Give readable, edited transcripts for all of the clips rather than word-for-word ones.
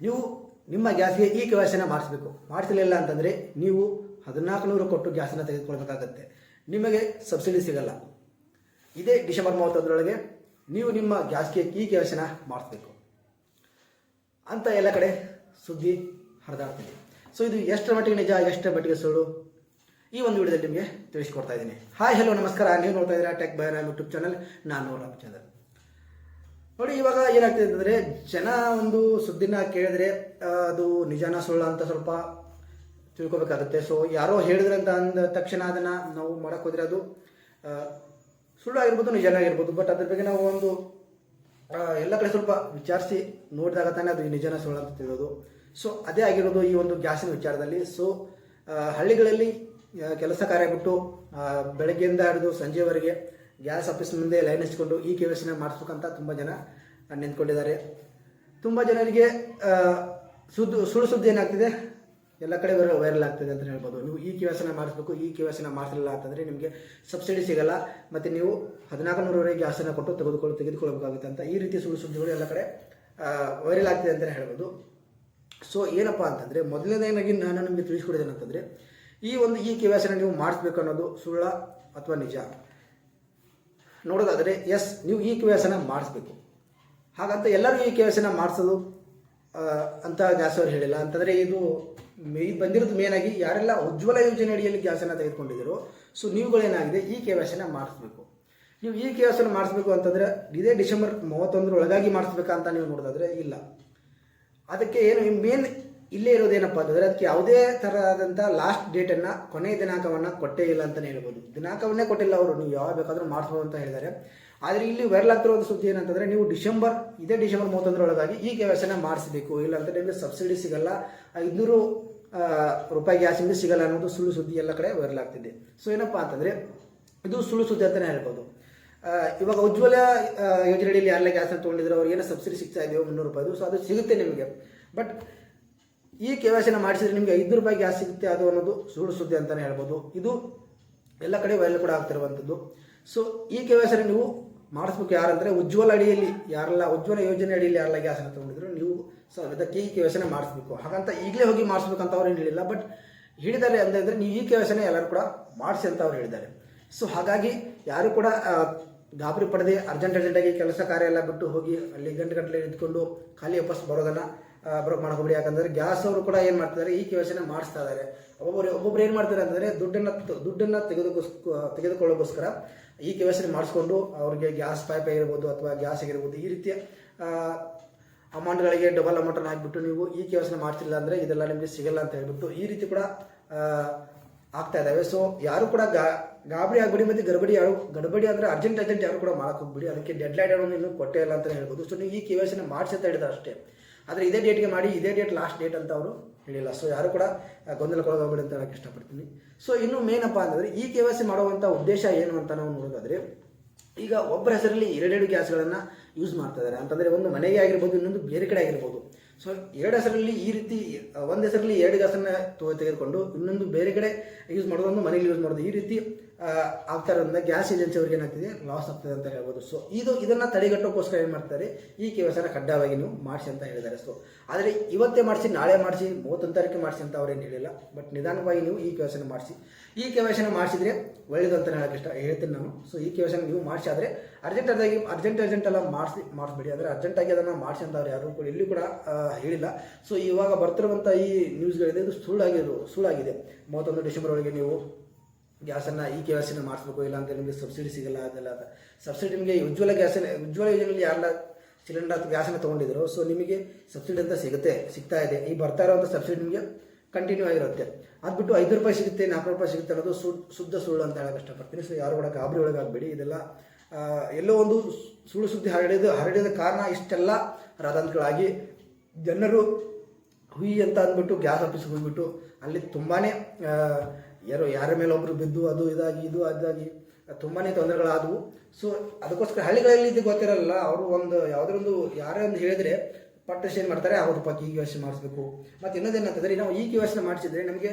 ನೀವು ನಿಮ್ಮ ಗ್ಯಾಸ್ಗೆ ಈ KYCನ ಮಾಡಿಸಬೇಕು. ಮಾಡಿಸಲಿಲ್ಲ ಅಂತಂದರೆ ನೀವು 1400 ಕೊಟ್ಟು ಗ್ಯಾಸನ್ನು ತೆಗೆದುಕೊಳ್ಬೇಕಾಗತ್ತೆ. ನಿಮಗೆ ಸಬ್ಸಿಡಿ ಸಿಗಲ್ಲ. ಇದೇ ಡಿಸೆಂಬರ್ 31ರೊಳಗೆ ನೀವು ನಿಮ್ಮ ಗ್ಯಾಸ್ಗೆ ಈ KYCನ ಮಾಡಿಸ್ಬೇಕು ಅಂತ ಎಲ್ಲ ಕಡೆ ಸುದ್ದಿ ಹರಿದಾಡ್ತಿದೆ. ಸೊ ಇದು ಎಷ್ಟರ ಮಟ್ಟಿಗೆ ನಿಜ, ಎಷ್ಟರ ಮಟ್ಟಿಗೆ ಸುಳ್ಳು, ಈ ಒಂದು ವಿಡಿಯೋದಲ್ಲಿ ನಿಮಗೆ ತಿಳಿಸ್ಕೊಡ್ತಾ ಇದ್ದೀನಿ. ಹಾಯ್ ಹಲೋ ನಮಸ್ಕಾರ, ನೀವು ನೋಡ್ತಾ ಇದ್ದೀರಾ tech by Ram YouTube channel. ನಾನು ರಾಮಚಂದ್ರ. ನೋಡಿ, ಇವಾಗ ಏನಾಗ್ತಿದೆ ಅಂತಂದರೆ, ಜನ ಒಂದು ಸುದ್ದಿನ ಕೇಳಿದ್ರೆ ಅದು ನಿಜಾನ ಸುಳ್ಳ ಅಂತ ಸ್ವಲ್ಪ ತಿಳ್ಕೊಬೇಕಾಗುತ್ತೆ. ಸೊ ಯಾರೋ ಹೇಳಿದ್ರೆ ಅಂತ ಅಂದ ತಕ್ಷಣ ಅದನ್ನು ನಾವು ಮಾಡೋಕ್ಕೆ ಹೋದರೆ ಅದು ಸುಳ್ಳು ಆಗಿರ್ಬೋದು, ನಿಜಾನ ಆಗಿರ್ಬೋದು. ಬಟ್ ಅದ್ರ ಬಗ್ಗೆ ನಾವು ಒಂದು ಎಲ್ಲ ಕಡೆ ಸ್ವಲ್ಪ ವಿಚಾರಿಸಿ ನೋಡಿದಾಗ ತಾನೇ ಅದು ನಿಜಾನ ಸುಳ್ಳು ಅಂತ ತಿಳಿಯೋದು. ಸೊ ಅದೇ ಆಗಿರೋದು ಈ ಒಂದು ಗ್ಯಾಸಿನ ವಿಚಾರದಲ್ಲಿ. ಸೊ ಹಳ್ಳಿಗಳಲ್ಲಿ ಕೆಲಸ ಕಾರ್ಯ ಬಿಟ್ಟು ಬೆಳಗ್ಗೆಯಿಂದ ಹಿಡಿದು ಸಂಜೆವರೆಗೆ ಗ್ಯಾಸ್ ಆಫೀಸ್ ಮುಂದೆ ಲೈನ್ ಹಚ್ಕೊಂಡು ಈ KYCನ ಮಾಡಿಸ್ಬೇಕಂತ ತುಂಬ ಜನ ನಿಂತ್ಕೊಂಡಿದ್ದಾರೆ. ತುಂಬ ಜನರಿಗೆ ಸುಳ್ಳು ಸುದ್ದಿ ಏನಾಗ್ತಿದೆ, ಎಲ್ಲ ಕಡೆ ವೈರಲ್ ಆಗ್ತಿದೆ ಅಂತ ಹೇಳ್ಬೋದು. ನೀವು ಈ KYCನ ಮಾಡಿಸ್ಬೇಕು, ಈ KYCನ ಮಾಡಿಸಲಿಲ್ಲ ಅಂತಂದರೆ ನಿಮಗೆ ಸಬ್ಸಿಡಿ ಸಿಗಲ್ಲ, ಮತ್ತು ನೀವು 1400 ಗ್ಯಾಸನ್ನು ಕೊಟ್ಟು ತೆಗೆದುಕೊಳ್ಬೇಕಾಗುತ್ತೆ ಅಂತ ಈ ರೀತಿ ಸುಳ್ಳು ಸುದ್ದಿಗಳು ಎಲ್ಲ ಕಡೆ ವೈರಲ್ ಆಗ್ತಿದೆ ಅಂತಲೇ ಹೇಳ್ಬೋದು. ಸೊ ಏನಪ್ಪ ಅಂತಂದರೆ, ಮೊದಲನೇದಾಗಿ ನಾನು ನಿಮಗೆ ತಿಳಿಸ್ಕೊಡಿದ್ದೇನೆ ಅಂತಂದರೆ, ಈ KYCನ ನೀವು ಮಾಡಿಸ್ಬೇಕು ಅನ್ನೋದು ಸುಳ್ಳ ಅಥವಾ ನಿಜ ನೋಡೋದಾದರೆ, ಎಸ್ ನೀವು ಈ KYCನ ಮಾಡಿಸ್ಬೇಕು. ಹಾಗಂತ ಎಲ್ಲರೂ ಈ KYCನ ಮಾಡಿಸೋದು ಅಂತ ಗ್ಯಾಸ್ ಅವರು ಹೇಳಿಲ್ಲ. ಅಂತಂದರೆ ಇದು ಬಂದಿರೋದು ಮೇನಾಗಿ ಯಾರೆಲ್ಲ ಉಜ್ವಲ ಯೋಜನೆ ಅಡಿಯಲ್ಲಿ ಗ್ಯಾಸನ್ನು ತೆಗೆದುಕೊಂಡಿದ್ದೀರೋ, ಸೊ ನೀವುಗಳೇನಾಗಿದೆ ಈ KYCನ ಮಾಡಿಸ್ಬೇಕು. ನೀವು ಈ KYCನ ಮಾಡಿಸ್ಬೇಕು ಅಂತಂದರೆ ಇದೇ ಡಿಸೆಂಬರ್ 31ರೊಳಗಾಗಿ ಮಾಡಿಸ್ಬೇಕಾ ಅಂತ ನೀವು ನೋಡೋದಾದರೆ ಇಲ್ಲ. ಅದಕ್ಕೆ ಏನು ಮೇನ್ ಇಲ್ಲೇ ಇರೋದೇನಪ್ಪ ಅಂತಂದರೆ, ಅದಕ್ಕೆ ಯಾವುದೇ ಥರದಂಥ ಲಾಸ್ಟ್ ಡೇಟನ್ನು, ಕೊನೆಯ ದಿನಾಂಕವನ್ನು ಕೊಟ್ಟೇ ಇಲ್ಲ ಅಂತಲೇ ಹೇಳ್ಬೋದು. ದಿನಾಂಕವನ್ನೇ ಕೊಟ್ಟಿಲ್ಲ ಅವರು, ನೀವು ಯಾವಾಗ ಬೇಕಾದರೂ ಮಾಡಿಸ್ಬೋದು ಅಂತ ಹೇಳಿದ್ದಾರೆ. ಆದರೆ ಇಲ್ಲಿ ವೈರಲ್ ಆಗ್ತಿರೋ ಒಂದು ಸುದ್ದಿ ಏನಂತಂದರೆ, ನೀವು ಇದೇ ಡಿಸೆಂಬರ್ 31ರೊಳಗಾಗಿ ಈ KYCನ ಮಾಡಿಸಬೇಕು, ಇಲ್ಲ ಅಂತ ನಿಮಗೆ ಸಬ್ಸಿಡಿ ಸಿಗಲ್ಲ, 500 ರೂಪಾಯಿ ಗ್ಯಾಸ್ ನಿಮಗೆ ಸಿಗಲ್ಲ ಅನ್ನೋದು ಸುಳ್ಳು ಸುದ್ದಿ ಎಲ್ಲ ಕಡೆ ವೈರಲ್ ಆಗ್ತಿದೆ. ಸೊ ಏನಪ್ಪ ಅಂತಂದರೆ, ಇದು ಸುಳ್ಳು ಸುದ್ದಿ ಅಂತಲೇ ಹೇಳ್ಬೋದು. ಇವಾಗ ಉಜ್ವಲ ಯೋಜನೆಯಲ್ಲಿ ಯಾರೆಲ್ಲ ಗ್ಯಾಸನ್ನು ತೊಗೊಂಡಿದ್ರು ಅವ್ರಿಗೆ ಏನೋ ಸಬ್ಸಿಡಿ ಸಿಗ್ತಾ ಇದೆಯೋ 300 ರೂಪಾಯಿದು, ಸೊ ಅದು ಸಿಗುತ್ತೆ ನಿಮಗೆ. ಬಟ್ ಈ KYCನ ಮಾಡಿಸಿದ್ರೆ ನಿಮಗೆ 500 ರೂಪಾಯಿ ಗ್ಯಾಸ್ ಸಿಗುತ್ತೆ, ಅದು ಅನ್ನೋದು ಸುಳ್ಳು ಸುದ್ದಿ ಅಂತಲೇ ಹೇಳ್ಬೋದು. ಇದು ಎಲ್ಲ ಕಡೆ ವೈರಲ್ ಕೂಡ ಆಗ್ತಿರುವಂಥದ್ದು. ಸೊ ಈ KYCನ ನೀವು ಮಾಡಿಸ್ಬೇಕು ಯಾರಂದರೆ, ಉಜ್ವಲ ಯೋಜನೆ ಅಡಿಯಲ್ಲಿ ಯಾರೆಲ್ಲ ಗ್ಯಾಸನ್ನು ತೊಗೊಂಡಿದ್ರು ನೀವು ಅದಕ್ಕೆ ಈ KYCನ ಮಾಡಿಸ್ಬೇಕು. ಹಾಗಂತ ಈಗಲೇ ಹೋಗಿ ಮಾಡಿಸ್ಬೇಕಂತ ಅವ್ರು ಏನು ಹೇಳಿಲ್ಲ, ಬಟ್ ಹೇಳಿದ್ದಾರೆ ಅಂತಂದರೆ ನೀವು ಈ KYCನ ಎಲ್ಲರೂ ಕೂಡ ಮಾಡಿಸಿ ಅಂತ ಅವ್ರು ಹೇಳಿದ್ದಾರೆ. ಸೊ ಹಾಗಾಗಿ ಯಾರು ಕೂಡ ಗಾಬರಿ ಪಡೆದೇ ಅರ್ಜೆಂಟಾಗಿ ಕೆಲಸ ಕಾರ್ಯ ಎಲ್ಲ ಬಿಟ್ಟು ಹೋಗಿ ಅಲ್ಲಿ ಗಂಟೆ ನಿಂತ್ಕೊಂಡು ಖಾಲಿ ವಾಪಸ್ ಬರೋದನ್ನು ಮಾಡ್ಕೊಬಿಡಿ. ಯಾಕಂದರೆ ಗ್ಯಾಸ್ ಅವರು ಕೂಡ ಏನು ಮಾಡ್ತಿದ್ದಾರೆ, ಈ KYCನ ಮಾಡಿಸ್ತಾ ಇದ್ದಾರೆ. ಒಬ್ಬೊಬ್ರು ಏನು ಮಾಡ್ತಾರೆ ಅಂತಂದರೆ, ದುಡ್ಡನ್ನು ತೆಗೆದುಕೊಳ್ಳೋಕ್ಕೋಸ್ಕರ ಈ KYCನ ಮಾಡಿಸ್ಕೊಂಡು ಅವ್ರಿಗೆ ಗ್ಯಾಸ್ ಪೈಪ್ ಆಗಿರ್ಬೋದು ಅಥವಾ ಗ್ಯಾಸ್ ಆಗಿರ್ಬೋದು, ಈ ರೀತಿಯ ಅಮೌಂಟ್ಗಳಿಗೆ ಡಬಲ್ ಅಮೌಂಟನ್ನು ಹಾಕಿಬಿಟ್ಟು ನೀವು ಈ KYCನ ಮಾಡ್ತಿಲ್ಲ ಅಂದರೆ ಇದೆಲ್ಲ ನಿಮಗೆ ಸಿಗಲ್ಲ ಅಂತ ಹೇಳ್ಬಿಟ್ಟು ಈ ರೀತಿ ಕೂಡ ಆಗ್ತಾ ಇದ್ದಾವೆ. ಸೊ ಯಾರು ಕೂಡ ಗಾಬರಿ ಆಗ್ಬಿಡಿ, ಮತ್ತು ಗಡಬಡಿ ಅಂದರೆ ಅರ್ಜೆಂಟ್ ಯಾರು ಕೂಡ ಮಾಡಕ್ಕೆ ಹೋಗ್ಬಿಡಿ. ಅದಕ್ಕೆ ಡೆಡ್ ಲೈನ್ ಅನ್ನೋದು ಇನ್ನೂ ಕೊಟ್ಟೇ ಇಲ್ಲ ಅಂತಲೇ ಹೇಳ್ಬೋದು. ಸೊ ನೀವು ಈ KYCನ ಮಾಡಿಸಿ ಅಂತ ಹೇಳಿದ್ರೆ ಅಷ್ಟೇ, ಆದರೆ ಇದೇ ಡೇಟ್ಗೆ ಮಾಡಿ, ಇದೇ ಡೇಟ್ ಲಾಸ್ಟ್ ಡೇಟ್ ಅಂತ ಅವರು ಹೇಳಿಲ್ಲ. ಸೊ ಯಾರು ಕೂಡ ಗೊಂದಲಕ್ಕೊಳಗಾಗಬೇಡಿ ಅಂತ ಹೇಳಕ್ಕೆ ಇಷ್ಟಪಡ್ತೀನಿ. ಸೊ ಇನ್ನು ಮೇನಪ್ಪ ಅಂತಂದರೆ, ಈ KYC ಮಾಡುವಂಥ ಉದ್ದೇಶ ಏನು ಅಂತ ನಾವು ನೋಡೋದಾದರೆ, ಈಗ ಒಬ್ಬರ ಹೆಸರಲ್ಲಿ 2 ಗ್ಯಾಸ್ಗಳನ್ನು ಯೂಸ್ ಮಾಡ್ತಾ ಇದ್ದಾರೆ ಅಂತಂದರೆ, ಒಂದು ಮನೆಗೆ ಆಗಿರ್ಬೋದು, ಇನ್ನೊಂದು ಬೇರೆ ಕಡೆ ಆಗಿರ್ಬೋದು. ಸೊ 2 ಹೆಸರಲ್ಲಿ ಈ ರೀತಿ, ಒಂದು ಹೆಸರಲ್ಲಿ 2 ಗ್ಯಾಸನ್ನು ತೆಗೆದುಕೊಂಡು ಇನ್ನೊಂದು ಬೇರೆ ಕಡೆ ಯೂಸ್ ಮಾಡೋದು, ಒಂದು ಮನೇಲಿ ಯೂಸ್ ಮಾಡೋದು, ಈ ರೀತಿ ಆಗ್ತಾ ಇರೋದ್ರಿಂದ ಗ್ಯಾಸ್ ಏಜೆನ್ಸಿ ಅವ್ರಿಗೆ ಏನಾಗ್ತಿದೆ, ಲಾಸ್ ಆಗ್ತದೆ ಅಂತ ಹೇಳ್ಬೋದು. ಸೊ ಇದನ್ನು ತಡೆಗಟ್ಟೋಕ್ಕೋಸ್ಕರ ಏನು ಮಾಡ್ತಾರೆ, ಈ KYCನ ಕಡ್ಡಾಯವಾಗಿ ನೀವು ಮಾಡಿಸಿ ಅಂತ ಹೇಳಿದ್ದಾರೆ. ಸೊ ಆದರೆ ಇವತ್ತೇ ಮಾಡಿಸಿ, ನಾಳೆ ಮಾಡಿಸಿ, 31 ತಾರೀಕು ಮಾಡಿಸಿ ಅಂತ ಅವ್ರೇನು ಹೇಳಿಲ್ಲ. ಬಟ್ ನಿಧಾನವಾಗಿ ನೀವು ಈ KYCನ ಮಾಡಿಸಿ. ಈ KYCನ ಮಾಡಿಸಿದ್ರೆ ಒಳ್ಳೇದು ಅಂತ ಹೇಳೋಕ್ಕೆ ಹೇಳ್ತೀನಿ ನಾನು. ಸೊ ಈ KYCನ ನೀವು ಮಾಡಿಸಿ, ಆದರೆ ಅರ್ಜೆಂಟ್ ಎಲ್ಲ ಮಾಡಿಸ್ಬೇಡಿ. ಅಂದರೆ ಅರ್ಜೆಂಟಾಗಿ ಅದನ್ನು ಮಾಡಿಸಿ ಅಂತ ಅವ್ರು ಯಾರು ಕೂಡ ಇಲ್ಲಿ ಕೂಡ ಹೇಳಿಲ್ಲ. ಸೊ ಇವಾಗ ಬರ್ತಿರುವಂಥ ಈ ನ್ಯೂಸ್ಗಳಿದೆ, ಇದು ಸುಳ್ಳಾಗಿದೆ. 31 ಡಿಸೆಂಬರ್ ಒಳಗೆ ನೀವು ಗ್ಯಾಸನ್ನು ಈ KYCನ ಮಾಡಿಸ್ಬೇಕು, ಇಲ್ಲ ಅಂತ ನಿಮಗೆ ಸಬ್ಸಿಡಿ ಸಿಗಲ್ಲ. ಅದೆಲ್ಲ ಸಬ್ಸಿಡಿ ನಿಮಗೆ ಉಜ್ವಲ ಯೋಜನೆಯಲ್ಲಿ ಯಾರೆಲ್ಲ ಸಿಲಿಂಡರ್ ಅಥವಾ ಗ್ಯಾಸನ್ನು ತೊಗೊಂಡಿದ್ರು, ಸೊ ನಿಮಗೆ ಸಬ್ಸಿಡಿ ಅಂತ ಸಿಗ್ತಾ ಇದೆ. ಈ ಬರ್ತಾ ಇರೋವಂಥ ಸಬ್ಸಿಡಿ ನಿಮಗೆ ಕಂಟಿನ್ಯೂ ಆಗಿರುತ್ತೆ. ಅದು ಬಿಟ್ಟು 5 ರೂಪಾಯಿ ಸಿಗುತ್ತೆ, 4 ರೂಪಾಯಿ ಸಿಗುತ್ತೆ ಅನ್ನೋದು ಶುದ್ಧ ಸುಳ್ಳು ಅಂತ ಹೇಳಕ್ಕೆ ಇಷ್ಟಪಡ್ತೀನಿ. ಸೊ ಯಾರು ಕೂಡ ಗಾಬರಿ ಒಳಗಾಗಬೇಡಿ. ಇದೆಲ್ಲ ಎಲ್ಲೋ ಒಂದು ಸುಳ್ಳು ಸುದ್ದಿ ಹರಡಿದ ಕಾರಣ ಇಷ್ಟೆಲ್ಲ ರಾದಂತಗಳಾಗಿ ಜನರು ಅಂತ ಅಂದ್ಬಿಟ್ಟು ಗ್ಯಾಸ್ ಆಫೀಸ್ಗೆ ಹೋಗ್ಬಿಟ್ಟು ಅಲ್ಲಿ ತುಂಬಾ ಯಾರ ಮೇಲೆ ಒಬ್ಬರು ಬಿದ್ದು ಅದು ಅದಾಗಿ ತುಂಬಾ ತೊಂದರೆಗಳಾದವು. ಸೊ ಅದಕ್ಕೋಸ್ಕರ ಹಳ್ಳಿಗಳಲ್ಲಿ ಇದು ಗೊತ್ತಿರಲ್ಲ, ಅವರು ಯಾರೇ ಒಂದು ಹೇಳಿದರೆ ಪಟ್ಟಷ್ಟು ಏನು ಮಾಡ್ತಾರೆ, 60 ರೂಪಾಯಿ ಈ KYC ಮಾಡಿಸ್ಬೇಕು. ಮತ್ತು ಇನ್ನೊಂದೇನಂತಂದರೆ, ನಾವು ಈ KYCನ ಮಾಡಿಸಿದ್ರೆ ನಮಗೆ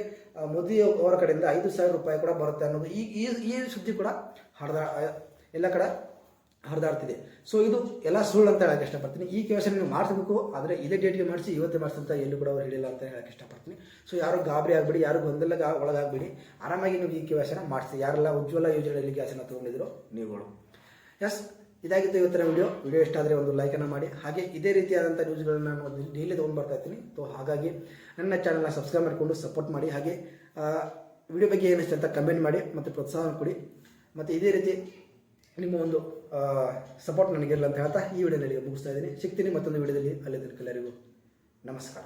ಮೋದಿ ಅವರ ಕಡೆಯಿಂದ 5,000 ರೂಪಾಯಿ ಕೂಡ ಬರುತ್ತೆ ಅನ್ನೋದು ಈ ಸುದ್ದಿ ಕೂಡ ಎಲ್ಲ ಕಡೆ ಹರಿದಾಡ್ತಿದೆ. ಸೊ ಇದು ಎಲ್ಲ ಸುಳ್ಳು ಅಂತ ಹೇಳಕ್ಕೆ ಇಷ್ಟಪಡ್ತೀನಿ. ಈ KYC ನೀವು ಮಾಡಿಸ್ಬೇಕು, ಆದರೆ ಇದೇ ಡೇಟ್ಗೆ ಮಾಡಿಸಿ ಇವತ್ತೇ ಮಾಡಿಸಂತ ಎಲ್ಲೂ ಕೂಡ ಅವ್ರು ಹೇಳಿಲ್ಲ ಅಂತ ಹೇಳಕ್ಕೆ ಇಷ್ಟಪಡ್ತೀನಿ. ಸೊ ಯಾರು ಗಾಬರಿ ಆಗಬೇಡಿ, ಯಾರು ಗೊಂದಲ ಒಳಗಾಗಬೇಡಿ, ಆರಾಮಾಗಿ ನೀವು ಈ KYC ಮಾಡಿಸಿ. ಯಾರೆಲ್ಲ ಉಜ್ವಲ ಯೋಜನೆಯಲ್ಲಿ ಗ್ಯಾಸನ್ನು ತೊಗೊಂಡಿದ್ರು ನೀವುಗಳು. ಎಸ್, ಇದಾಗಿತ್ತು ಇವತ್ತಿನ ವಿಡಿಯೋ ಇಷ್ಟ ಆದರೆ ಒಂದು ಲೈಕನ್ನು ಮಾಡಿ. ಹಾಗೆ ಇದೇ ರೀತಿಯಾದಂಥ ನ್ಯೂಸ್ಗಳನ್ನ ನಾನು ಡೈಲಿ ತೊಗೊಂಡು ಬರ್ತಾ ಇರ್ತೀನಿ. ಸೊ ಹಾಗಾಗಿ ನನ್ನ ಚಾನಲ್ನ ಸಬ್ಸ್ಕ್ರೈಬ್ ಮಾಡಿಕೊಂಡು ಸಪೋರ್ಟ್ ಮಾಡಿ. ಹಾಗೆ ವಿಡಿಯೋ ಬಗ್ಗೆ ಏನಿಷ್ಟ ಅಂತ ಕಮೆಂಟ್ ಮಾಡಿ ಮತ್ತು ಪ್ರೋತ್ಸಾಹ ಕೊಡಿ. ಮತ್ತು ಇದೇ ರೀತಿ ನಿಮ್ಮ ಒಂದು ಸಪೋರ್ಟ್ ನನಗಿರಲ್ಲ ಅಂತ ಹೇಳ್ತಾ ಈ ವಿಡಿಯೋನಲ್ಲಿ ಮುಗಿಸ್ತಾ ಇದ್ದೀನಿ. ಸಿಗ್ತೀನಿ ಮತ್ತೊಂದು ವಿಡಿಯೋದಲ್ಲಿ. ಅಲ್ಲಿ ತನಕ ಎಲ್ಲರಿಗೂ ನಮಸ್ಕಾರ.